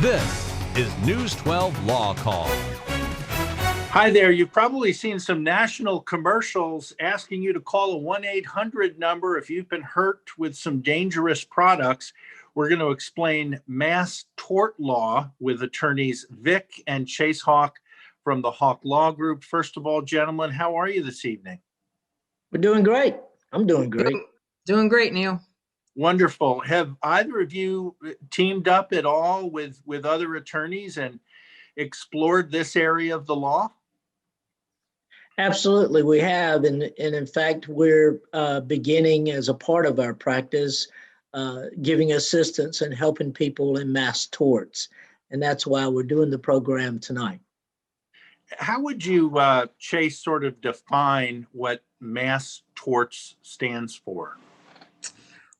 This is News 12 Law Call. Hi there. You've probably seen some national commercials asking you to call a 1-800 number if you've been hurt with some dangerous products. We're going to explain mass tort law with attorneys Vic and Chase Hawk from the Hawk Law Group. First of all, gentlemen, how are you this evening? We're doing great. I'm doing great. Doing great, Neil. Wonderful. Have either of you teamed up at all with other attorneys and explored this area of the law? Absolutely, we have. And in fact, we're beginning as a part of our practice, giving assistance and helping people in mass torts. And that's why we're doing the program tonight. How would you, Chase, sort of define what mass torts stands for?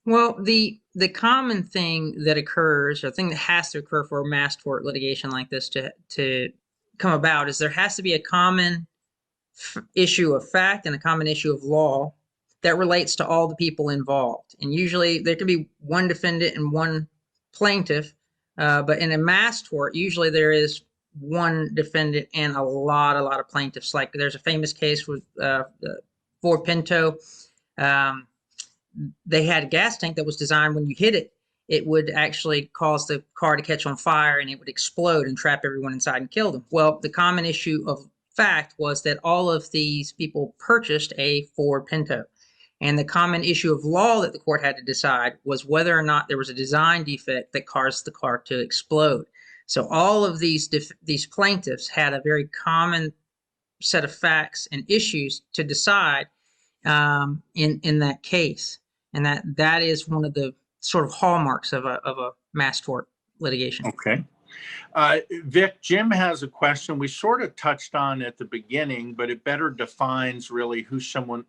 Well, the common thing that occurs, or thing that has to occur for a mass tort litigation like this to come about, is there has to be a common issue of fact and a common issue of law that relates to all the people involved. And usually there can be one defendant and one plaintiff, but in a mass tort, usually there is one defendant and a lot of plaintiffs. Like there's a famous case with Ford Pinto. They had a gas tank that was designed when you hit it, it would actually cause the car to catch on fire and it would explode and trap everyone inside and kill them. Well, the common issue of fact was that all of these people purchased a Ford Pinto. And the common issue of law that the court had to decide was whether or not there was a design defect that caused the car to explode. So all of these plaintiffs had a very common set of facts and issues to decide in that case. And that is one of the sort of hallmarks of a mass tort litigation. Okay. Vic, Jim has a question we sort of touched on at the beginning, but it better defines really who someone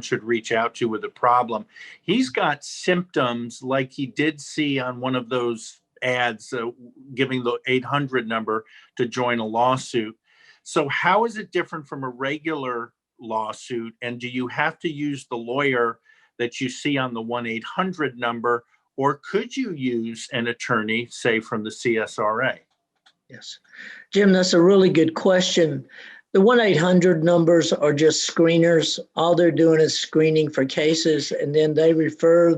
should reach out to with a problem. He's got symptoms like he did see on one of those ads giving the 800 number to join a lawsuit. So how is it different from a regular lawsuit? And do you have to use the lawyer that you see on the 1-800 number, or could you use an attorney, say, from the CSRA? Yes. Jim, that's a really good question. The 1-800 numbers are just screeners. All they're doing is screening for cases, and then they refer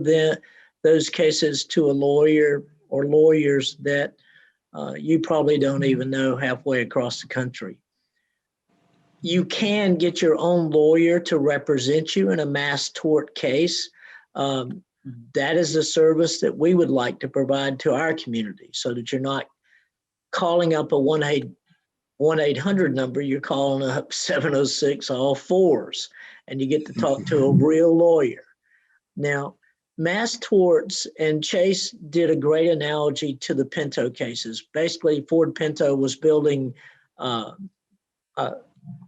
those cases to a lawyer or lawyers that you probably don't even know halfway across the country. You can get your own lawyer to represent you in a mass tort case. That is a service that we would like to provide to our community so that you're not calling up a 1-800 number, you're calling up 706 all fours, and you get to talk to a real lawyer. Now, mass torts, and Chase did a great analogy to the Pinto cases. Basically, Ford Pinto was building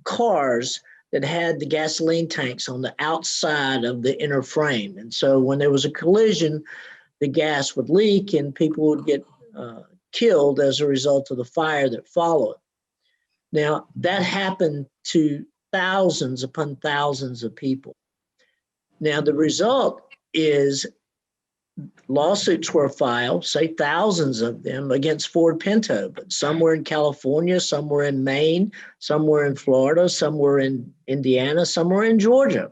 cars that had the gasoline tanks on the outside of the inner frame. And so when there was a collision, the gas would leak and people would get killed as a result of the fire that followed. Now, that happened to thousands upon thousands of people. Now, the result is lawsuits were filed, say thousands of them, against Ford Pinto, but some were in California, some were in Maine, some were in Florida, some were in Indiana, some were in Georgia.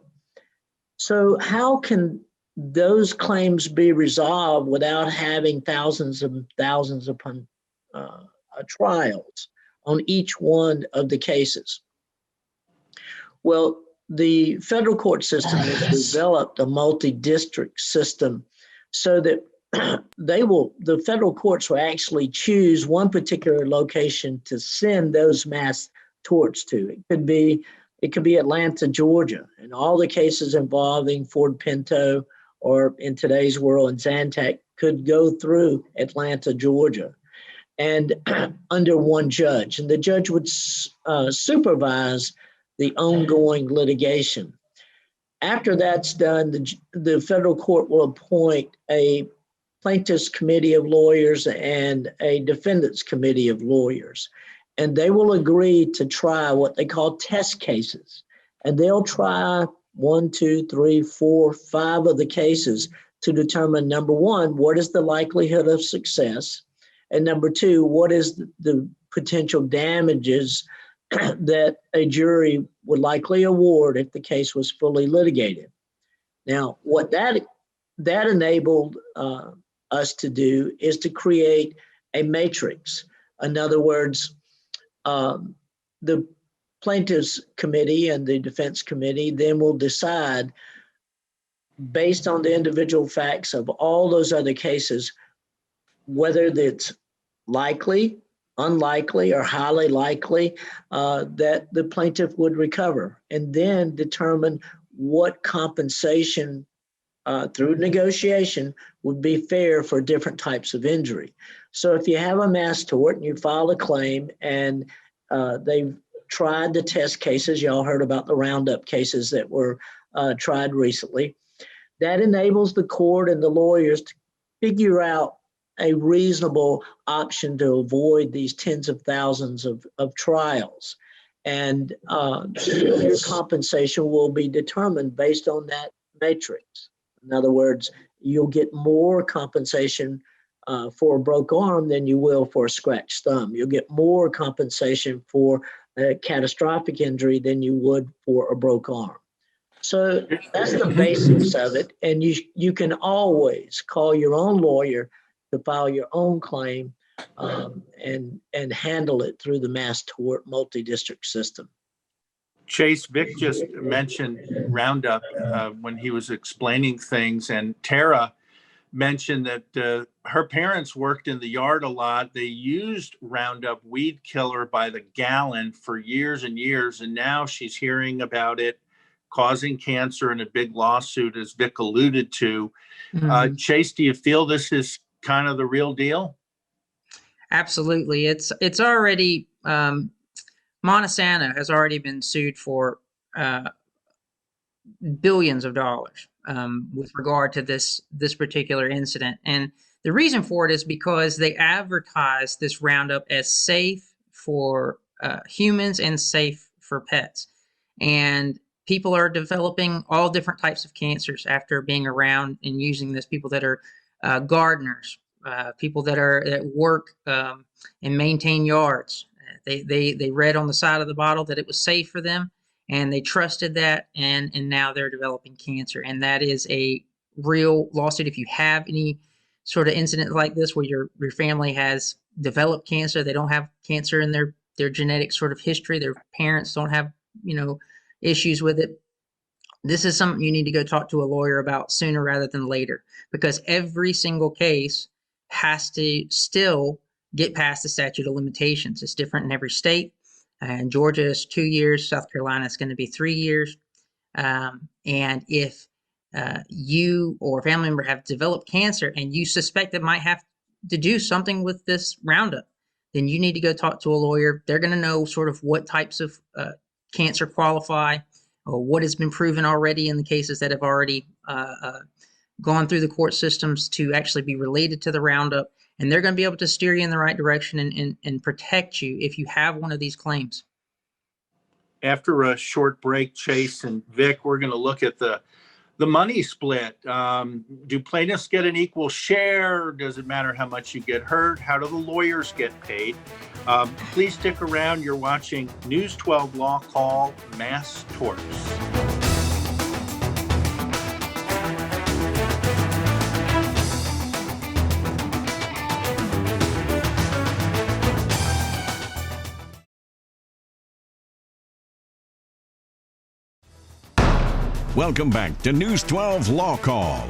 So how can those claims be resolved without having thousands upon trials on each one of the cases? Well, the federal court system has developed a multi-district system so that the federal courts will actually choose one particular location to send those mass torts to. It could be Atlanta, Georgia, and all the cases involving Ford Pinto, or in today's world, in Zantac, could go through Atlanta, Georgia, and under one judge. And the judge would supervise the ongoing litigation. After that's done, the federal court will appoint a plaintiff's committee of lawyers and a defendant's committee of lawyers. And they will agree to try what they call test cases. And they'll try 1, 2, 3, 4, 5 of the cases to determine, number one, what is the likelihood of success? And number two, what is the potential damages that a jury would likely award if the case was fully litigated? Now, what that enabled us to do is to create a matrix. In other words, the plaintiffs committee and the defense committee then will decide, based on the individual facts of all those other cases, whether it's likely, unlikely, or highly likely that the plaintiff would recover, and then determine what compensation through negotiation would be fair for different types of injury. So if you have a mass tort and you file a claim and they've tried the test cases, y'all heard about the Roundup cases that were tried recently, that enables the court and the lawyers to figure out a reasonable option to avoid these tens of thousands of trials. And your compensation will be determined based on that matrix. In other words, you'll get more compensation for a broke arm than you will for a scratched thumb. You'll get more compensation for a catastrophic injury than you would for a broke arm. So that's the basics of it. And you can always call your own lawyer to file your own claim and handle it through the mass tort multi-district system. Chase, Vic just mentioned Roundup when he was explaining things, and Tara mentioned that her parents worked in the yard a lot. They used Roundup weed killer by the gallon for years and years, and now she's hearing about it causing cancer in a big lawsuit, as Vic alluded to. Mm-hmm. Chase, do you feel this is kind of the real deal? Absolutely. It's already, Monsanto has already been sued for billions of dollars with regard to this particular incident. And the reason for it is because they advertise this Roundup as safe for humans and safe for pets. And people are developing all different types of cancers after being around and using this. People that are gardeners, people that work and maintain yards. They read on the side of the bottle that it was safe for them, and they trusted that, and now they're developing cancer. And that is a real lawsuit. If you have any sort of incident like this where your family has developed cancer, they don't have cancer in their genetic sort of history, their parents don't have, issues with it, this is something you need to go talk to a lawyer about sooner rather than later, because every single case has to still get past the statute of limitations. It's different in every state. And Georgia is 2 years. South Carolina is going to be 3 years. And if you or a family member have developed cancer and you suspect it might have to do something with this Roundup, then you need to go talk to a lawyer. They're going to know sort of what types of cancer qualify, or what has been proven already in the cases that have already gone through the court systems to actually be related to the Roundup. And they're going to be able to steer you in the right direction and protect you if you have one of these claims. After a short break, Chase and Vic, we're going to look at the money split. Do plaintiffs get an equal share? Does it matter how much you get hurt? How do the lawyers get paid? Please stick around. You're watching News 12 Law Call Mass Torts. Welcome back to News 12 Law Call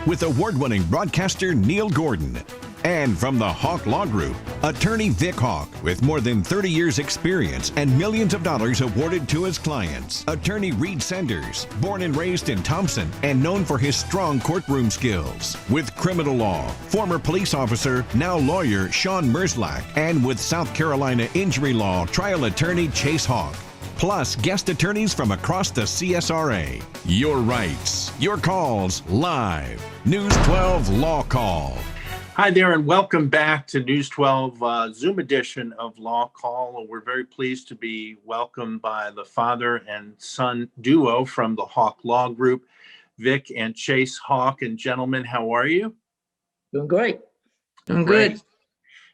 with award-winning broadcaster Neil Gordon. And from the Hawk Law Group, attorney Vic Hawk, with more than 30 years experience and millions of dollars awarded to his clients. Attorney Reed Sanders, born and raised in Thompson and known for his strong courtroom skills. With criminal law, former police officer, now lawyer Sean Merzlach. And with South Carolina injury law, trial attorney Chase Hawk. Plus guest attorneys from across the CSRA. Your rights, your calls, live. News 12 Law Call. Hi there, and welcome back to News 12 Zoom edition of Law Call. We're very pleased to be welcomed by the father and son duo from the Hawk Law Group, Vic and Chase Hawk. And gentlemen, how are you? Doing great. Doing good.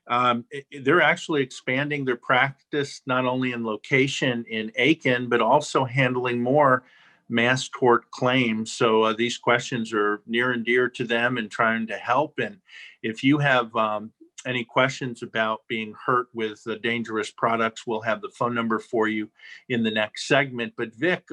They're actually expanding their practice not only in location in Aiken, but also handling more mass tort claims. So these questions are near and dear to them and trying to help. And if you have any questions about being hurt with dangerous products, we'll have the phone number for you in the next segment. But Vic,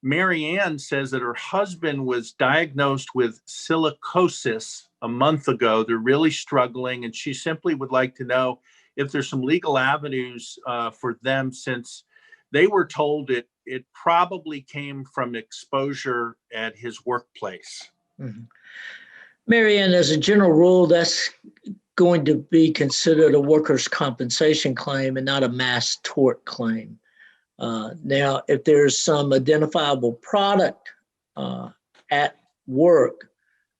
Mary Ann says that her husband was diagnosed with silicosis a month ago. They're really struggling, and she simply would like to know if there's some legal avenues for them, since they were told it probably came from exposure at his workplace. Mm-hmm. Mary Ann, as a general rule, that's going to be considered a workers' compensation claim and not a mass tort claim. Now, if there's some identifiable product at work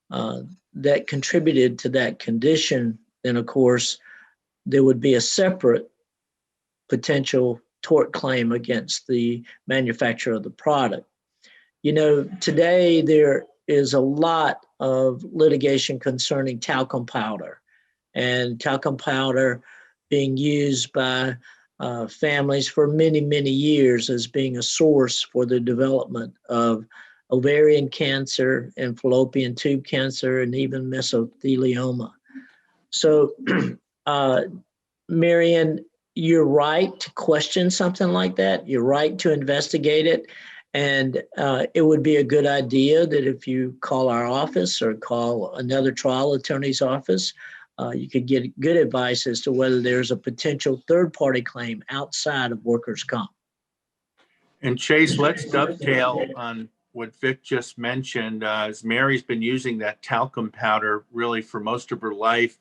that contributed to that condition, then of course, there would be a separate potential tort claim against the manufacturer of the product. You know, today there is a lot of litigation concerning talcum powder, and talcum powder being used by families for many, many years as being a source for the development of ovarian cancer and fallopian tube cancer and even mesothelioma. So, Marianne, you're right to question something like that. You're right to investigate it. And it would be a good idea that if you call our office or call another trial attorney's office, you could get good advice as to whether there's a potential third-party claim outside of workers' comp. And Chase, let's dovetail on what Vic just mentioned. As Mary's been using that talcum powder really for most of her life,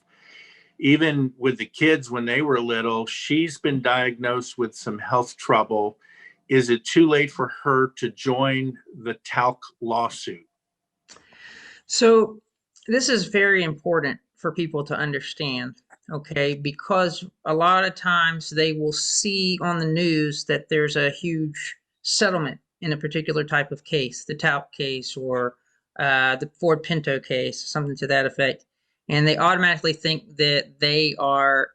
even with the kids when they were little, she's been diagnosed with some health trouble. Is it too late for her to join the talc lawsuit? So this is very important for people to understand, okay? Because a lot of times they will see on the news that there's a huge settlement in a particular type of case, the talc case or the Ford Pinto case, something to that effect. And they automatically think that they are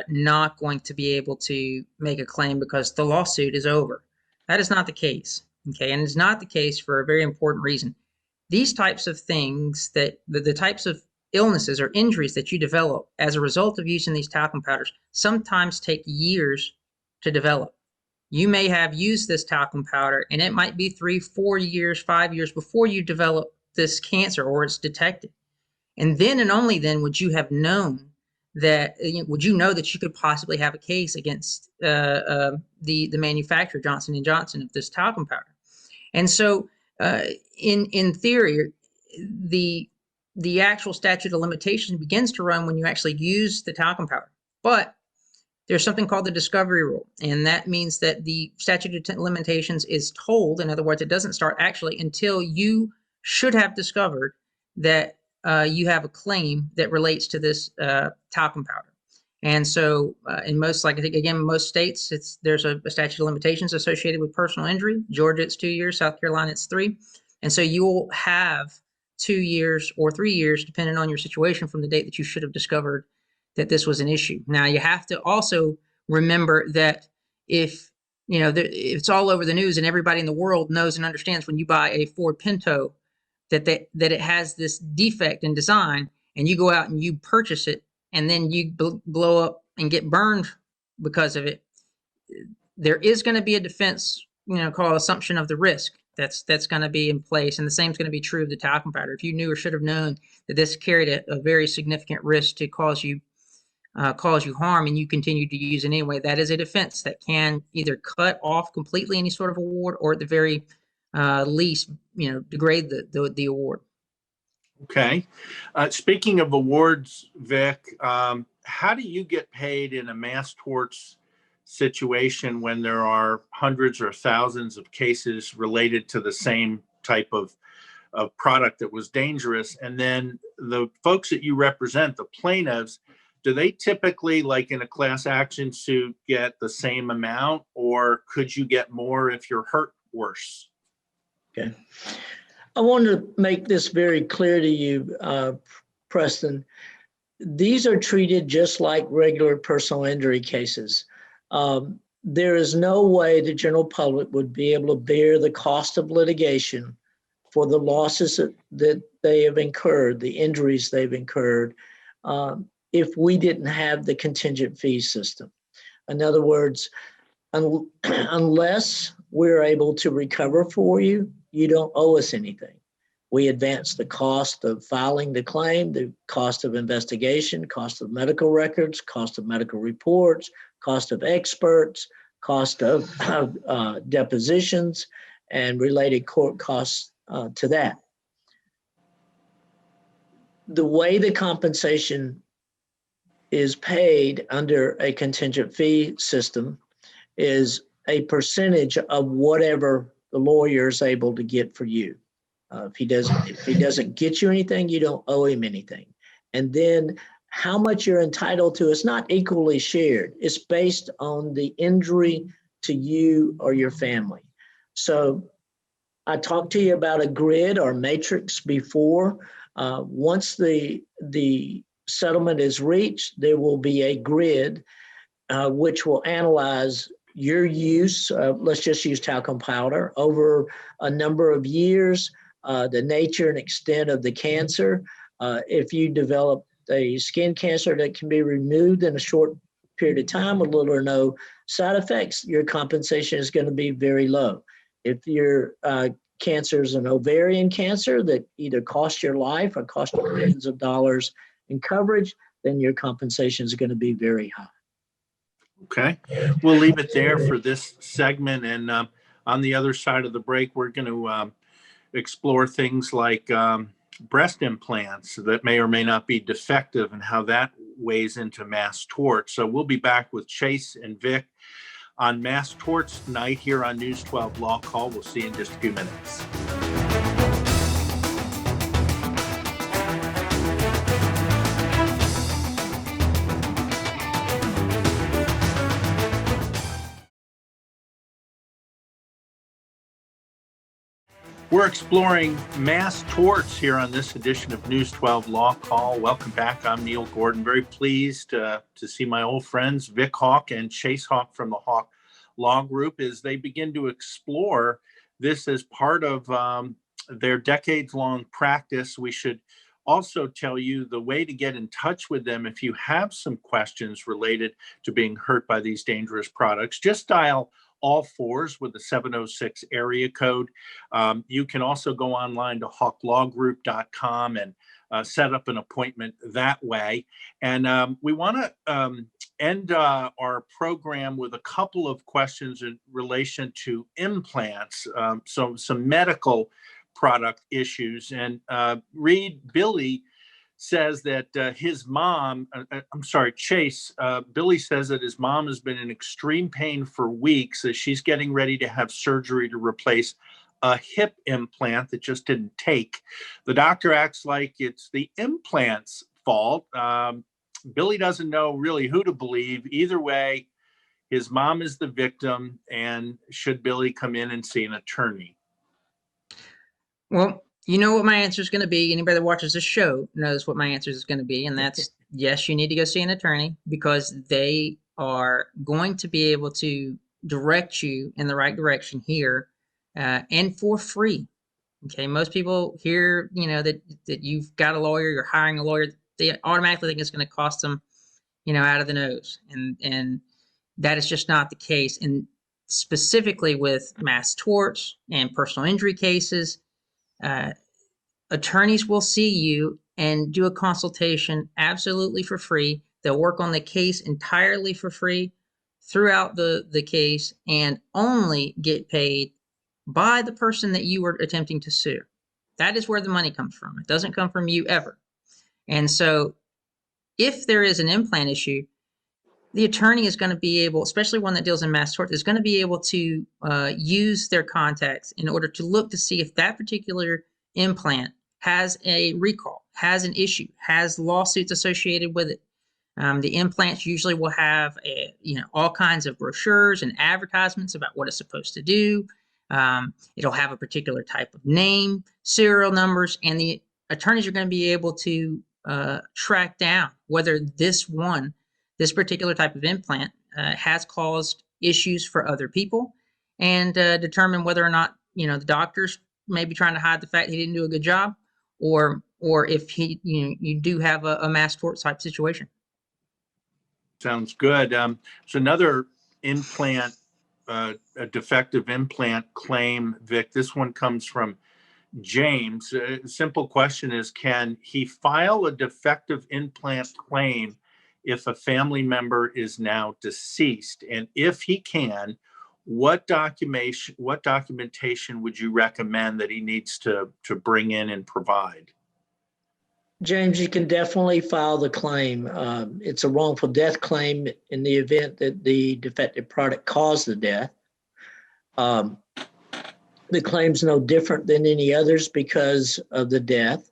not going to be able to make a claim because the lawsuit is over. That is not the case, okay? And it's not the case for a very important reason. These types of things, that the types of illnesses or injuries that you develop as a result of using these talcum powders sometimes take years to develop. You may have used this talcum powder and it might be 3, 4 years, 5 years before you develop this cancer or it's detected. And then and only then would you have known that, would you know that you could possibly have a case against the manufacturer, Johnson & Johnson, of this talcum powder. And so in theory, the actual statute of limitations begins to run when you actually use the talcum powder. But there's something called the discovery rule, and that means that the statute of limitations is told, in other words, it doesn't start actually until you should have discovered that you have a claim that relates to this talcum powder. And so in most, like I think, again, most states, there's a statute of limitations associated with personal injury. Georgia, it's 2 years. South Carolina, it's 3. And so you will have 2 years or 3 years, depending on your situation, from the date that you should have discovered that this was an issue. Now, you have to also remember that if it's all over the news and everybody in the world knows and understands when you buy a Ford Pinto that it has this defect in design, and you go out and you purchase it, and then you blow up and get burned because of it, there is going to be a defense, called assumption of the risk. That's going to be in place, and the same is going to be true of the talcum powder. If you knew or should have known that this carried a very significant risk to cause you harm, and you continue to use it anyway, that is a defense that can either cut off completely any sort of award, or at the very least, degrade the award. Okay. Speaking of awards, Vic, how do you get paid in a mass torts situation when there are hundreds or thousands of cases related to the same type of product that was dangerous? And then the folks that you represent, the plaintiffs, do they typically, like in a class action suit, get the same amount, or could you get more if you're hurt worse? Okay. I want to make this very clear to you, Preston. these are treated just like regular personal injury cases. There is no way the general public would be able to bear the cost of litigation for the losses that they have incurred, the injuries they've incurred, if we didn't have the contingent fee system. In other words, unless we're able to recover for you, you don't owe us anything. We advance the cost of filing the claim, the cost of investigation, cost of medical records, cost of medical reports, cost of experts, cost of depositions, and related court costs to that. The way the compensation is paid under a contingent fee system is a percentage of whatever the lawyer is able to get for you. If he doesn't get you anything, you don't owe him anything. And then how much you're entitled to is not equally shared. It's based on the injury to you or your family. So I talked to you about a grid or matrix before. Once the settlement is reached, there will be a grid which will analyze your use, let's just use talcum powder, over a number of years, the nature and extent of the cancer. If you develop a skin cancer that can be removed in a short period of time with little or no side effects, your compensation is going to be very low. If your cancer is an ovarian cancer that either cost your life or cost you millions of dollars in coverage, then your compensation is going to be very high. Okay, we'll leave it there for this segment. And on the other side of the break, we're going to explore things like breast implants that may or may not be defective and how that weighs into mass torts. So we'll be back with Chase and Vic on Mass Torts Night here on News 12 Law Call. We'll see you in just a few minutes. We're exploring mass torts here on this edition of News 12 Law Call. Welcome back. I'm Neil Gordon. Very pleased to see my old friends Vic Hawk and Chase Hawk from the Hawk Law Group as they begin to explore this as part of their decades-long practice. We should also tell you the way to get in touch with them if you have some questions related to being hurt by these dangerous products. Just dial all fours with the 706 area code. You can also go online to hawklawgroup.com and set up an appointment that way. And we want to end our program with a couple of questions in relation to implants, so some medical product issues. And Billy says that his mom, Chase, Billy says that his mom has been in extreme pain for weeks as she's getting ready to have surgery to replace a hip implant that just didn't take. The doctor acts like it's the implant's fault. Billy doesn't know really who to believe. Either way, his mom is the victim, and should Billy come in and see an attorney? Well, you know what my answer is going to be. Anybody that watches this show knows what my answer is going to be, and that's yes, you need to go see an attorney because they are going to be able to direct you in the right direction here and for free. Okay, most people hear, that you've got a lawyer, you're hiring a lawyer, they automatically think it's going to cost them, out of the nose, and that is just not the case. And specifically with mass torts and personal injury cases, attorneys will see you and do a consultation absolutely for free. They'll work on the case entirely for free throughout the case and only get paid by the person that you were attempting to sue. That is where the money comes from. It doesn't come from you ever. And so if there is an implant issue, the attorney is going to be able, especially one that deals in mass tort, is going to be able to use their contacts in order to look to see if that particular implant has a recall, has an issue, has lawsuits associated with it. The implants usually will have all kinds of brochures and advertisements about what it's supposed to do. It'll have a particular type of name, serial numbers, and the attorneys are going to be able to track down whether this particular type of implant has caused issues for other people, and determine whether or not, the doctors may be trying to hide the fact he didn't do a good job, or if you do have a mass tort type situation. Sounds good. So another implant, a defective implant claim, Vic. This one comes from James. Simple question is, can he file a defective implant claim if a family member is now deceased? And if he can, what documentation would you recommend that he needs to bring in and provide? James, you can definitely file the claim. It's a wrongful death claim in the event that the defective product caused the death. The claim's no different than any others because of the death.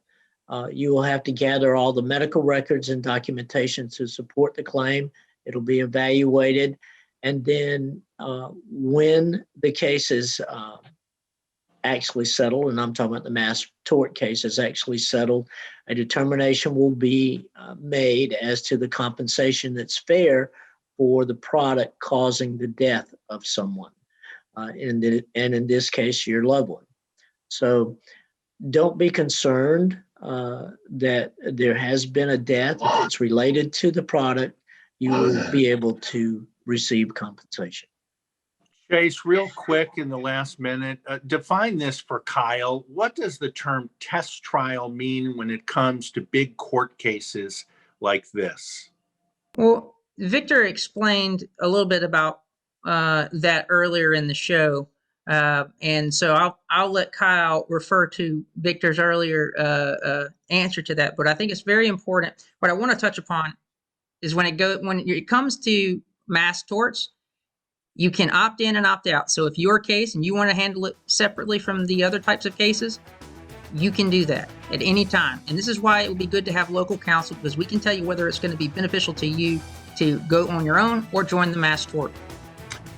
You will have to gather all the medical records and documentation to support the claim. It'll be evaluated. And then when the case is actually settled, and I'm talking about the mass tort case is actually settled, a determination will be made as to the compensation that's fair for the product causing the death of someone, and in this case, your loved one. So don't be concerned that there has been a death. If it's related to the product, you will be able to receive compensation. Chase, real quick in the last minute, define this for Kyle. What does the term test trial mean when it comes to big court cases like this? Well, Victor explained a little bit about that earlier in the show. And so I'll let Kyle refer to Victor's earlier answer to that. But I think it's very important. What I want to touch upon is when it comes to mass torts, you can opt in and opt out. So if your case and you want to handle it separately from the other types of cases, you can do that at any time. And this is why it would be good to have local counsel, because we can tell you whether it's going to be beneficial to you to go on your own or join the mass tort.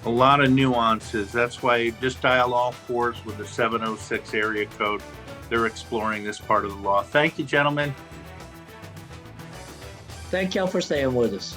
A lot of nuances. That's why you just dial all fours with the 706 area code. They're exploring this part of the law. Thank you, gentlemen. Thank y'all for staying with us.